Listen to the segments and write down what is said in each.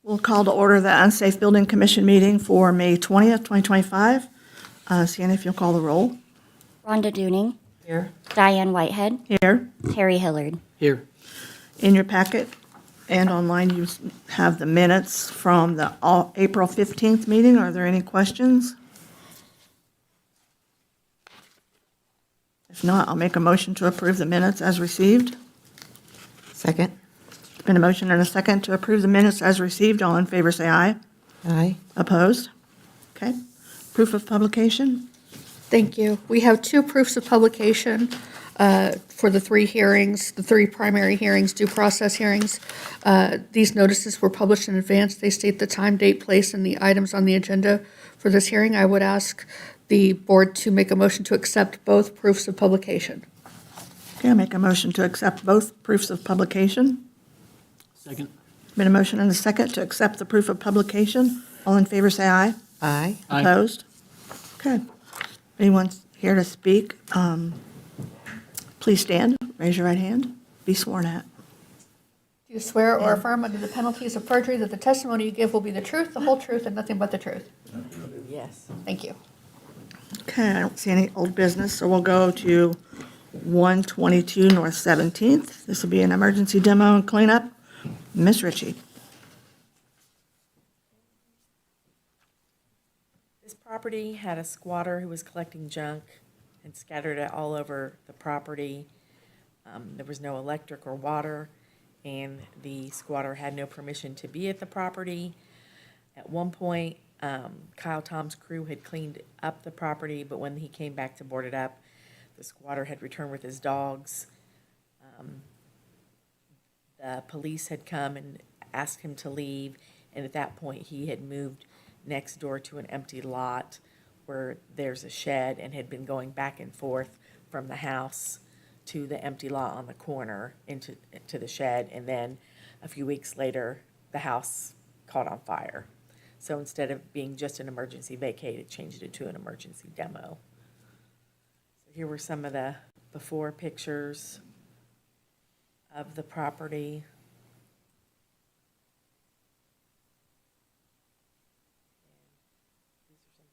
We'll call to order the Unsafe Building Commission meeting for May 20th, 2025. Sienna, if you'll call the roll. Rhonda Dooning. Here. Diane Whitehead. Here, Terry Hillard. Here. in your packet and online, you have the minutes from the April 15th meeting. Are there any questions? If not, I'll make a motion to approve the minutes as received. Second. Been a motion and a second to approve the minutes as received. All in favor, say aye. Aye. Opposed? Okay. Proof of publication? Thank you. We have two proofs of publication for the three hearings, the three primary hearings, due process hearings. These notices were published in advance. They state the time, date, place, and the items on the agenda for this hearing. I would ask the board to make a motion to accept both proofs of publication. Okay, I'll make a motion to accept both proofs of publication. Second. Been a motion and a second to accept the proof of publication. All in favor, say aye. Aye. Aye. Opposed? Okay. Anyone here to speak? Please stand, raise your right hand, be sworn at. Do you swear or affirm under the penalties of perjury that the testimony you give will be the truth, the whole truth, and nothing but the truth? Yes. Thank you. Okay, I don't see any old business, so we'll go to 122 North 17th. This will be an emergency demo and cleanup. Ms. Ritchie. This property had a squatter who was collecting junk and scattered it all over the property. There was no electric or water, and the squatter had no permission to be at the property. At one point, Kyle Tom's crew had cleaned up the property, but when he came back to board it up, the squatter had returned with his dogs. The police had come and asked him to leave, and at that point, he had moved next door to an empty lot where there's a shed and had been going back and forth from the house to the empty lot on the corner into the shed. And then a few weeks later, the house caught on fire. So instead of being just an emergency vacate, it changed it to an emergency demo. So here were some of the before pictures of the property.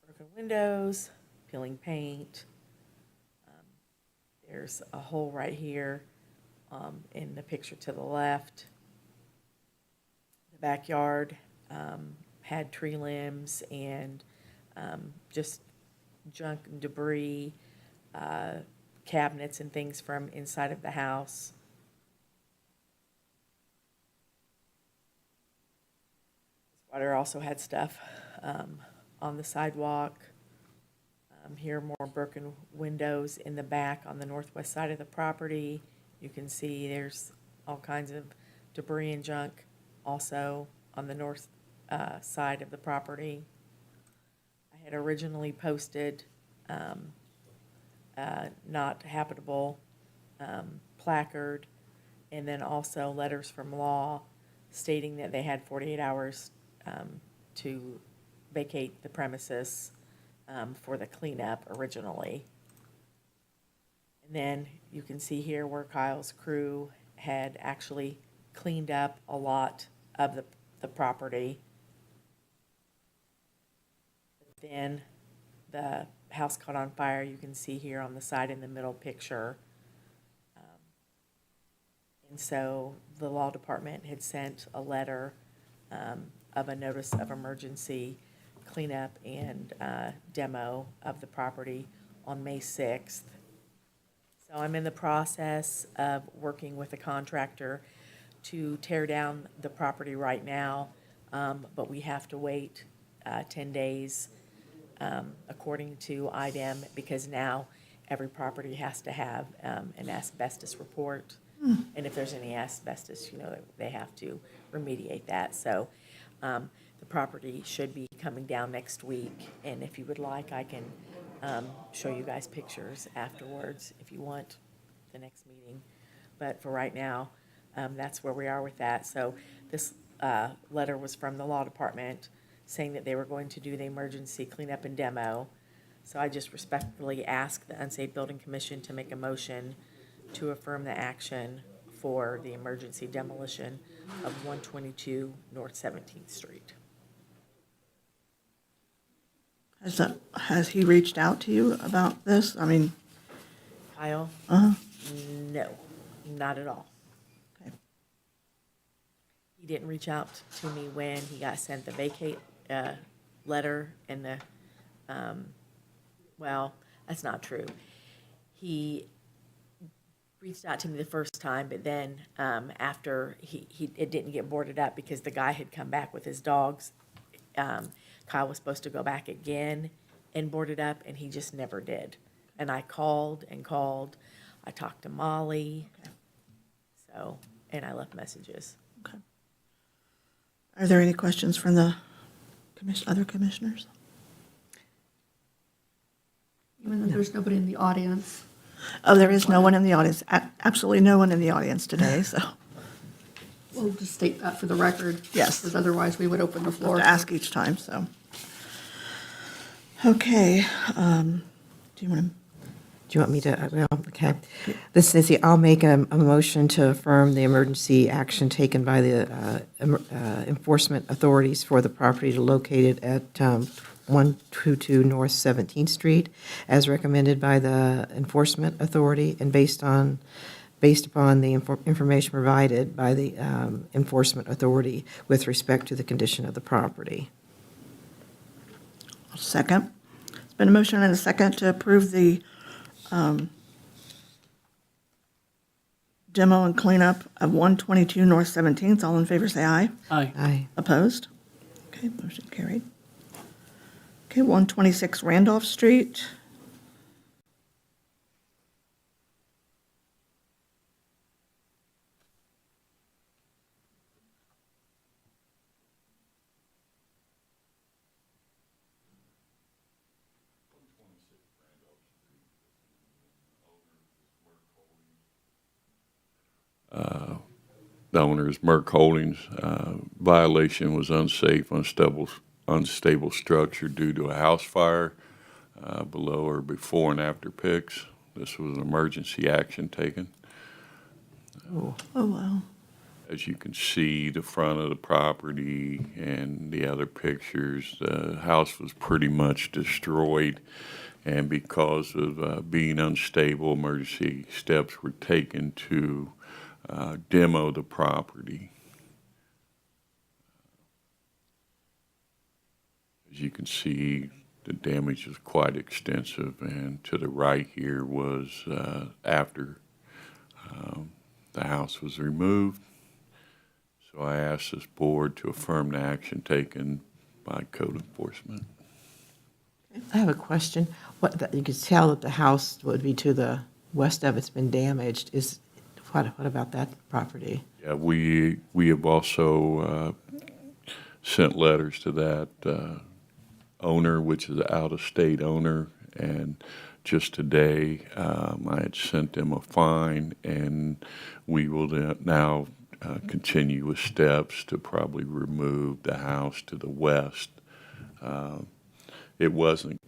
Broken windows, peeling paint. There's a hole right here in the picture to the left. The backyard had tree limbs and just junk and debris, cabinets and things from inside of the house. Water also had stuff on the sidewalk. Here, more broken windows in the back on the northwest side of the property. You can see there's all kinds of debris and junk also on the north side of the property. I had originally posted not habitable placard, and then also letters from law stating that they had 48 hours to vacate the premises for the cleanup originally. And then you can see here where Kyle's crew had actually cleaned up a lot of the property. But then the house caught on fire. You can see here on the side in the middle picture. And so the law department had sent a letter of a notice of emergency cleanup and demo of the property on May 6th. So I'm in the process of working with a contractor to tear down the property right now, but we have to wait 10 days according to IDEM, because now every property has to have an asbestos report. And if there's any asbestos, they have to remediate that. So the property should be coming down next week, and if you would like, I can show you guys pictures afterwards if you want the next meeting. But for right now, that's where we are with that. So this letter was from the law department saying that they were going to do the emergency cleanup and demo. So I just respectfully ask the Unsafe Building Commission to make a motion to affirm the action for the emergency demolition of 122 North 17th Street. Has he reached out to you about this? I mean, Kyle? No, not at all. okay. He didn't reach out to me when he got sent the vacate letter and the, well, that's not true. He reached out to me the first time, but then after it didn't get boarded up because the guy had come back with his dogs. Kyle was supposed to go back again and board it up, and he just never did. And I called and called. I talked to Molly, so, and I left messages. Okay. Are there any questions from the other commissioners? Even though there's nobody in the audience. Oh, there is no one in the audience, absolutely no one in the audience today, so We'll just state that for the record. Yes. Because otherwise we would open the I'll floor. have to ask each time, so. Okay, do you want to? Do you want me to, well, okay. This is, I'll make a motion to affirm the emergency action taken by the enforcement authorities for the property located at 122 North 17th Street, as recommended by the enforcement authority and based upon the information provided by the enforcement authority with respect to the condition of the property. Second. It's been a motion and a second to approve the demo and cleanup of 122 North 17th. All in favor, say aye. Aye. Aye. Opposed? Okay, motion carried. Okay, 126 Randolph Street. The owner is Merck Holdings. Violation was unsafe, unstable structure due to a house fire below or before and after pics. This was an emergency action taken. Oh, wow. As you can see, the front of the property and the other pictures, the house was pretty much destroyed. And because of being unstable, emergency steps were taken to demo the property. As you can see, the damage is quite extensive, and to the right here was after the house was removed. So I asked this board to affirm the action taken by code enforcement. I have a question. You could tell that the house would be to the west of it's been damaged. What about that property? Yeah, we have also sent letters to that owner, which is an out-of-state owner, and just today I had sent them a fine, and we will now continue with steps to probably remove the house to the west. It wasn't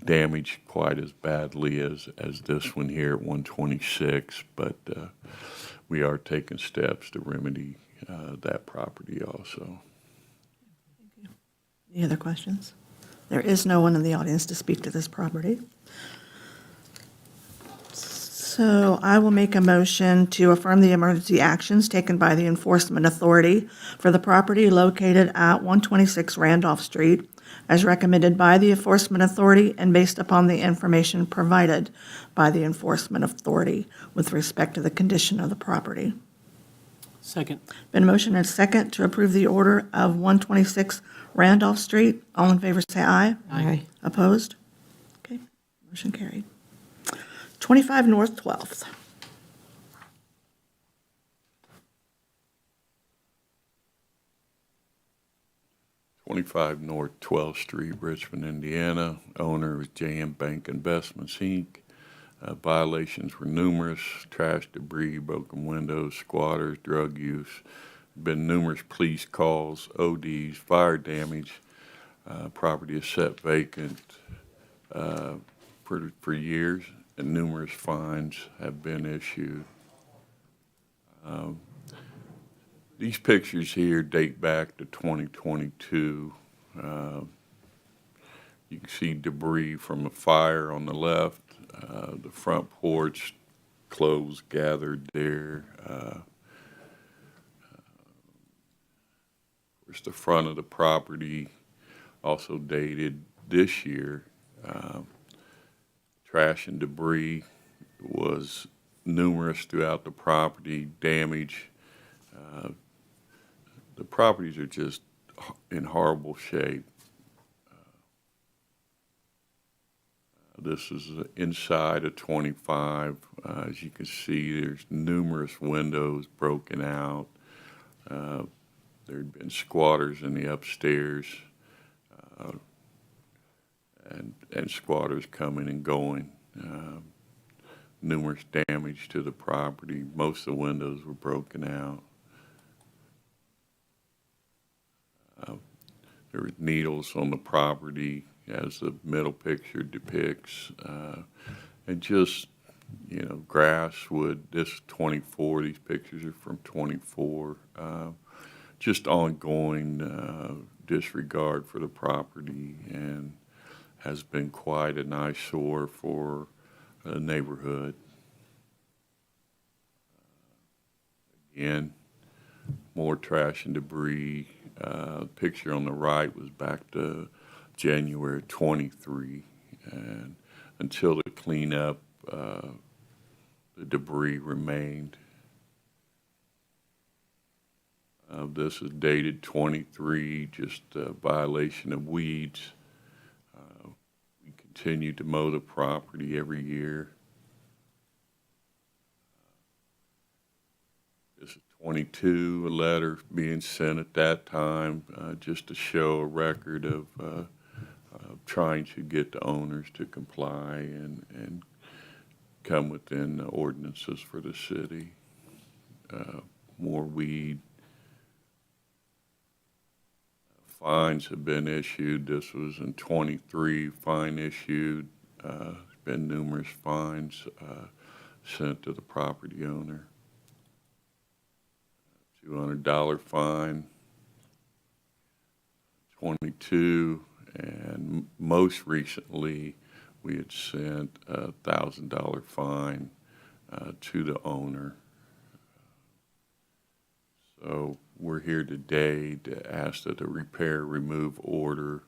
damaged quite as badly as this one here at 126, but we are taking steps to remedy that property also. Any other questions? There is no one in the audience to speak to this property. So I will make a motion to affirm the emergency actions taken by the enforcement authority for the property located at 126 Randolph Street, as recommended by the enforcement authority and based upon the information provided by the enforcement authority with respect to the condition of the property. Second. Been a motion and a second to approve the order of 126 Randolph Street. All in favor, say aye. Aye. Opposed? Okay, motion carried. 25 North 12th. '25 North 12th Street, Richmond, Indiana. Owner is JM Bank Investments, Inc. Violations were numerous: trash, debris, broken windows, squatters, drug use. Been numerous police calls, ODs, fire damage. Property is set vacant for years, and numerous fines have been issued. These pictures here date back to 2022. You can see debris from a fire on the left, the front porch, clothes gathered there. Of course, the front of the property also dated this year. Trash and debris was numerous throughout the property, damage. The properties are just in horrible shape. This is inside of 25. As you can see, there's numerous windows broken out. There had been squatters in the upstairs, and squatters coming and going. Numerous damage to the property. Most of the windows were broken out. There were needles on the property, as the middle picture depicts, and just, grass, wood. This is 24. These pictures are from 24. Just ongoing disregard for the property, and has been quite an eyesore for the neighborhood. Again, more trash and debris. Picture on the right was back to January 23, and until the cleanup, the debris remained. This is dated 23, just a violation of weeds. We continue to mow the property every year. This is 22, a letter being sent at that time, just to show a record of trying to get the owners to comply and come within the ordinances for the city. More weed. Fines have been issued. This was in 23, fine issued. There's been numerous fines sent to the property owner. $200 fine, 22, and most recently we had sent a $1,000 fine to the owner. So we're here today to ask that a repair remove order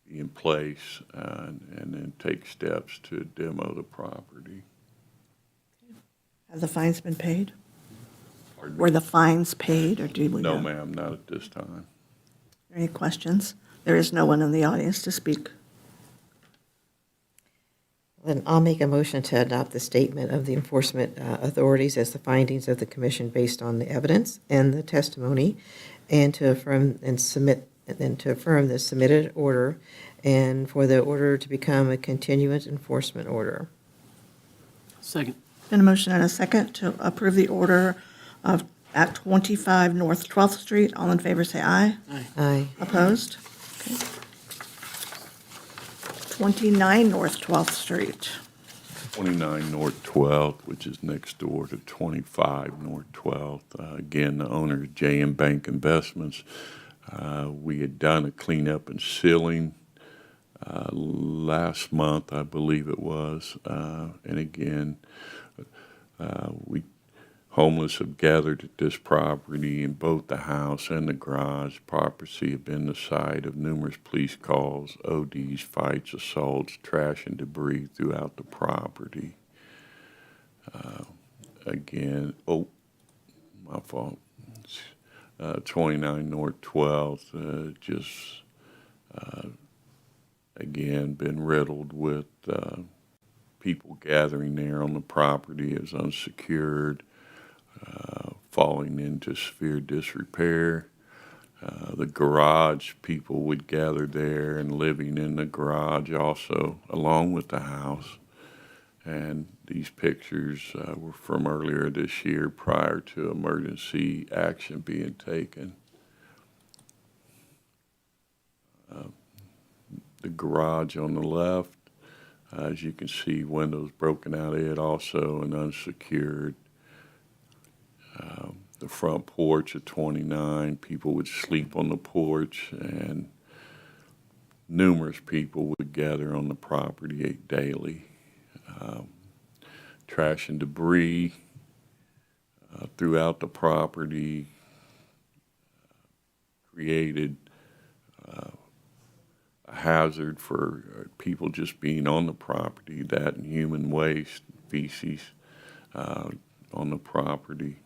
be in place, and then take steps to demo the property. Have the fines been paid? Pardon me? Were the fines paid, or do we know? No, ma'am, not at this time. Any questions? There is no one in the audience to speak. Then I'll make a motion to adopt the statement of the enforcement authorities as the findings of the commission based on the evidence and the testimony, and to affirm and submit, and then to affirm the submitted order, and for the order to become a continuous enforcement order. Second. Been a motion and a second to approve the order at 25 North 12th Street. All in favor, say aye. Aye. Opposed? Okay. 29 North 12th Street. 29 North 12th, which is next door to 25 North 12th. Again, the owner is J.M. Bank Investments. We had done a cleanup and sealing last month, I believe it was. And again, homeless have gathered at this property, and both the house and the garage property have been the site of numerous police calls, ODs, fights, assaults, trash and debris throughout the property. Again, my fault. 29 North 12th, again, been riddled with people gathering there on the property as unsecured, falling into severe disrepair. The garage, people would gather there and living in the garage also, along with the house. And these pictures were from earlier this year, prior to emergency action being taken. The garage on the left, as you can see, windows broken out of it also, and unsecured. the front porch at 29. People would sleep on the porch, and numerous people would gather on the property daily. Trash and debris throughout the property created a hazard for people just being on the property, that and human waste, feces on the property.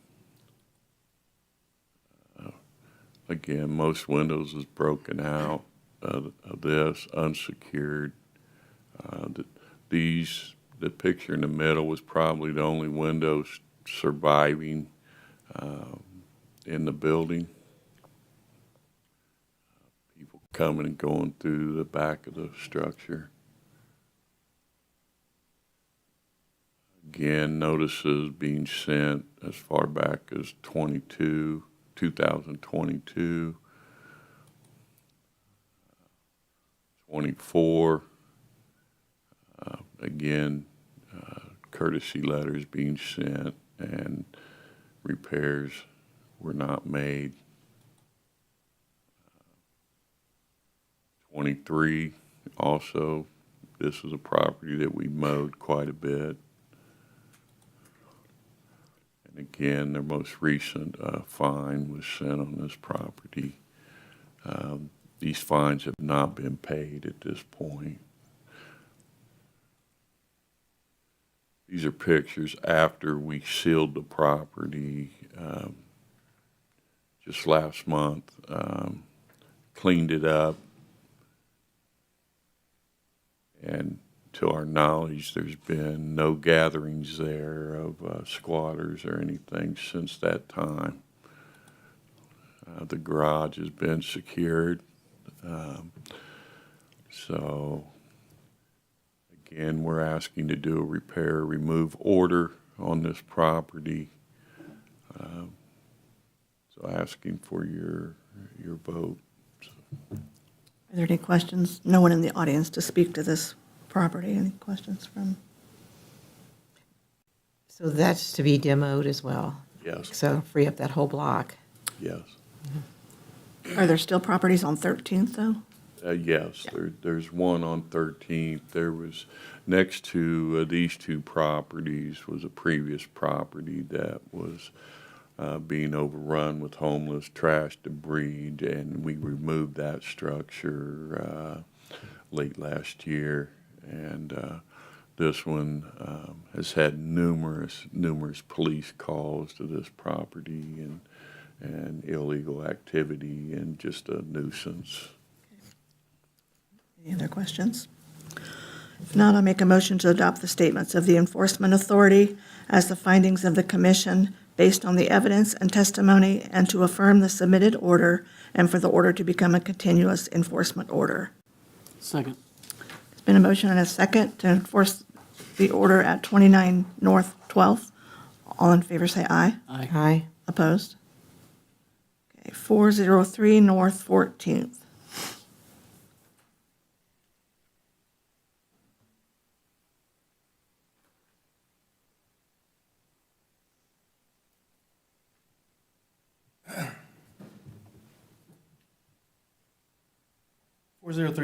Again, most windows is broken out of this, unsecured. The picture in the middle was probably the only windows surviving in the building. People coming and going through the back of the structure. Again, notices being sent as far back as 2022, 24. Again, courtesy letters being sent and repairs were not made. 23, also, this is a property that we mowed quite a bit. And again, their most recent fine was sent on this property. These fines have not been paid at this point. These are pictures after we sealed the property just last month, cleaned it up, and to our knowledge, there's been no gatherings there of squatters or anything since that time. The garage has been secured. So again, we're asking to do a repair, remove order on this property. So asking for your vote. Are there any questions? No one in the audience to speak to this property. Any questions from? So that's to be demoed as well? Yes. So free up that whole block? Yes. Are there still properties on 13th, though? Yes, there's one on 13th. There was, next to these two properties was a previous property that was being overrun with homeless trash debris, and we removed that structure late last year. And this one has had numerous police calls to this property and illegal activity and just a nuisance. Any other questions? If not, I'll make a motion to adopt the statements of the Enforcement Authority as the findings of the Commission based on the evidence and testimony, and to affirm the submitted order and for the order to become a continuous enforcement order. Second. There's been a motion and a second to enforce the order at 29 North 12th. All in favor say aye. Aye. Aye. Opposed? Okay, 403 North 14th.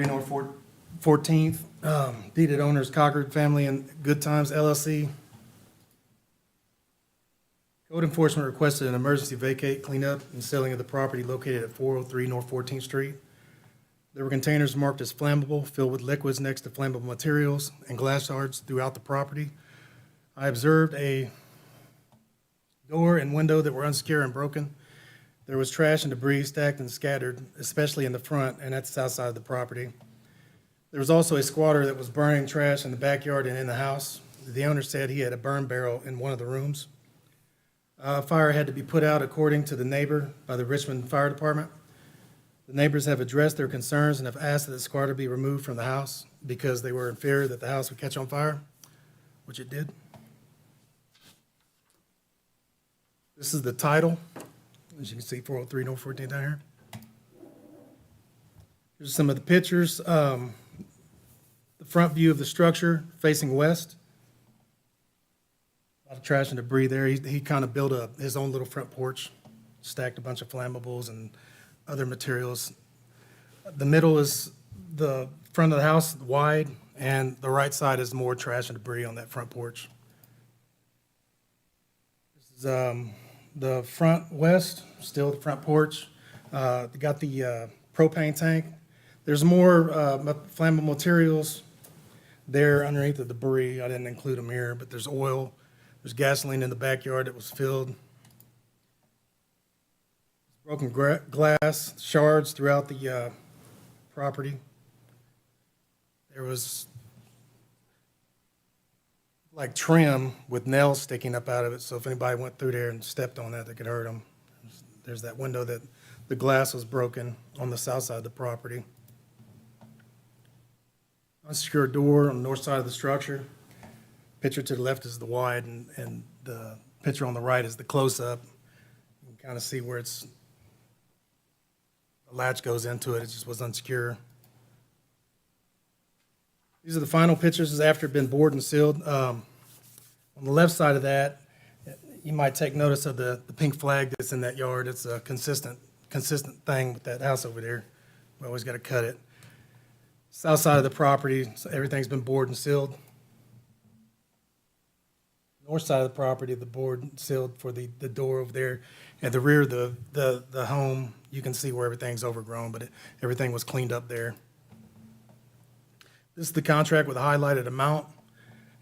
North 14th, deeded owners Cockard Family and Good Times LLC. Code enforcement requested an emergency vacate, cleanup, and selling of the property located at 403 North 14th Street. There were containers marked as flammable, filled with liquids next to flammable materials, and glass shards throughout the property. I observed a door and window that were unsecured and broken. There was trash and debris stacked and scattered, especially in the front and at the south side of the property. There was also a squatter that was burning trash in the backyard and in the house. The owner said he had a burn barrel in one of the rooms. Fire had to be put out according to the neighbor by the Richmond Fire Department. The neighbors have addressed their concerns and have asked that the squatter be removed from the house because they were in fear that the house would catch on fire, which it did. This is the title. As you can see, 403 North 14th down here. Here's some of the pictures. The front view of the structure facing west. A lot of trash and debris there. He kind of built his own little front porch, stacked a bunch of flammables and other materials. The middle is the front of the house, wide, and the right side is more trash and debris on that front porch. This is the front west, still the front porch. They got the propane tank. There's more flammable materials there underneath the debris. I didn't include them here, but there's oil. There's gasoline in the backyard that was filled. Broken glass, shards throughout the property. There was like trim with nails sticking up out of it, so if anybody went through there and stepped on that, they could hurt them. There's that window that the glass was broken on the south side of the property. Unsecured door on the north side of the structure. Picture to the left is the wide, and the picture on the right is the close-up. You can kind of see where the latch goes into it. It just was unsecure. These are the final pictures after it had been bored and sealed. On the left side of that, you might take notice of the pink flag that's in that yard. It's a consistent thing with that house over there. We always got to cut it. South side of the property, so everything's been bored and sealed. North side of the property, the board and sealed for the door over there. At the rear of the home, you can see where everything's overgrown, but everything was cleaned up there. This is the contract with a highlighted amount.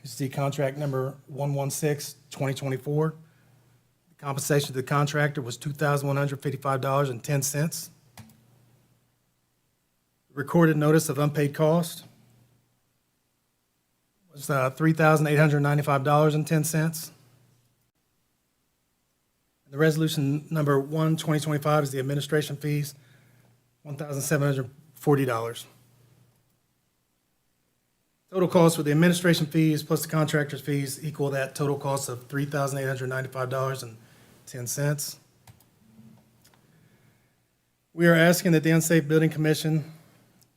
You see contract number 116-2024. The compensation to the contractor was $2,155.10. Recorded notice of unpaid cost was $3,895.10. The resolution number 1/2025 is the administration fees, $1,740. Total cost for the administration fees plus the contractor's fees equal that total cost of $3,895.10. We are asking that the Unsafe Building Commission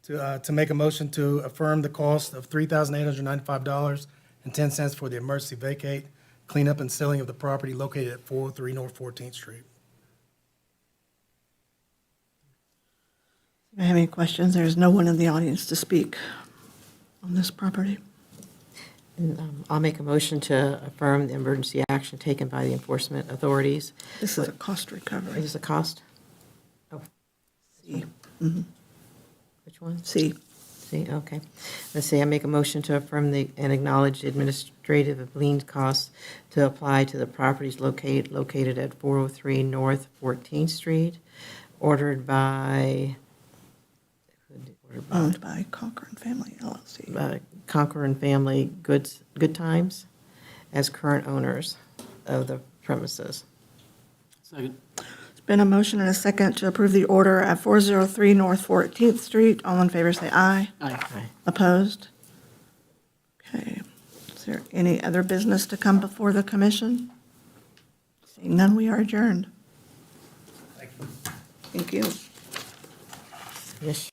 to make a motion to affirm the cost of $3,895.10 for the emergency vacate, cleanup, and sealing of the property located at 403 North 14th Street. Do you have any questions? There's no one in the audience to speak on this property. And, I'll make a motion to affirm the emergency action taken by the enforcement authorities. This is a cost recovery. Is this a cost? Oh, C. which one? C. See, okay. Let's see, I make a motion to affirm and acknowledge the administrative lien costs to apply to the properties located at 403 North 14th Street, ordered by Owned by Cochran Family LLC. Conquer Family Good Times as current owners of the premises. Second. It's been a motion and a second to approve the order at 403 North 14th Street. All in favor say aye. Aye. Opposed? Okay. Is there any other business to come before the commission? Seeing none, we are adjourned. Thank you. Yes.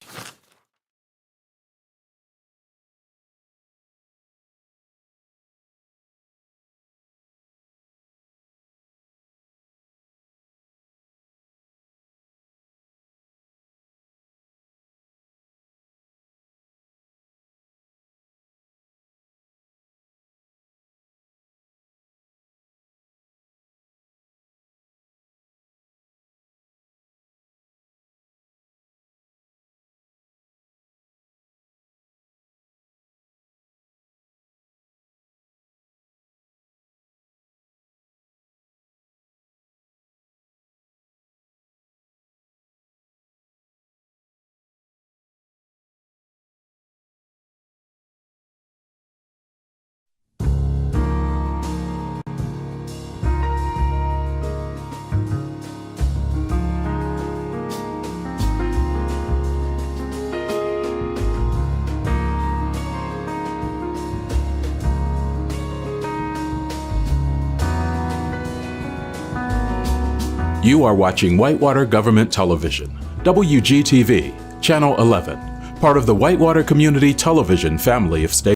You are watching Whitewater Government Television, WGTV, Channel 11, part of the Whitewater Community Television family of stations.